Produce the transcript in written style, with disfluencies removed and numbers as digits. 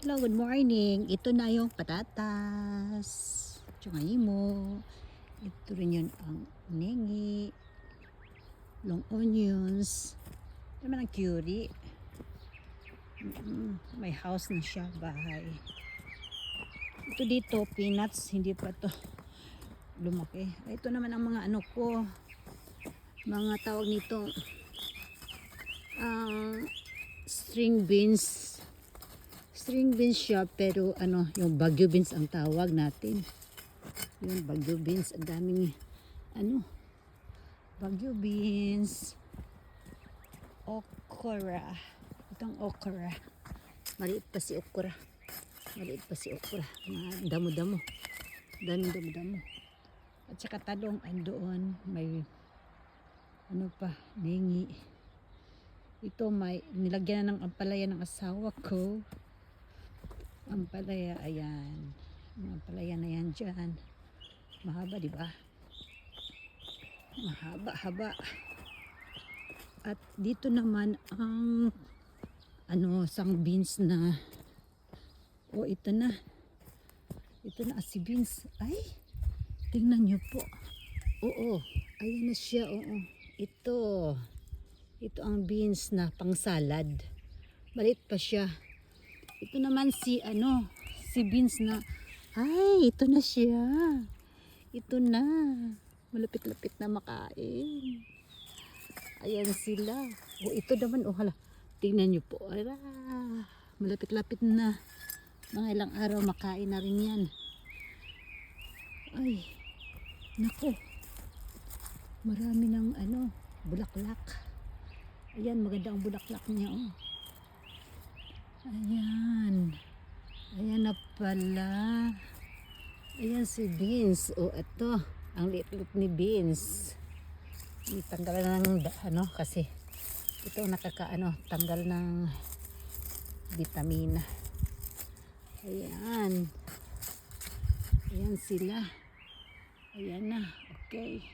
Hello, good morning. Ito na yung patatas. Tsungay mo. Ito rin yun ang nengi. Long onions. Ito naman ang curry. May house na siya, bahay. Ito dito, peanuts. Hindi pa to lumaki. Ito naman ang mga ano ko. Mga tawag nito. String beans. String beans siya, pero ano, yung Baguio beans ang tawag natin. Yung Baguio beans, ang daming ano, Baguio beans, okra. Itong okra. Maliit pa si okra. Maliit pa si okra. Mga damo-damo. Daming damo-damo. At saka talong andoon. May ano pa, nengi. Ito may nilagyan na ng ampalaya ng asawa ko. Ampalaya, ayan. Ang ampalaya na yan dyan. Mahaba, di ba? Mahaba-haba. At dito naman ang ano, sang beans na ito na. Ito na si beans. Ay, tingnan nyo po. Oo, ayan na siya. Oo. Ito ang beans na pang salad. Maliit pa siya. Ito naman si beans na, ay, ito na siya. Ito na. Malapit-lapit na makain. Ayan sila. Ito naman, hala. Tingnan nyo po. Ara, malapit-lapit na. Mga ilang araw makain na rin yan. Ay, nako. Marami ng bulaklak. Ayan, maganda ang bulaklak niya, oh. Ayan. Ayan na pala. Ayan si beans. Ito. Ang liit-liit ni beans. Itanggal ng kasi ito tanggal ng vitamina. Ayan. Ayan sila. Ayan na. Okay.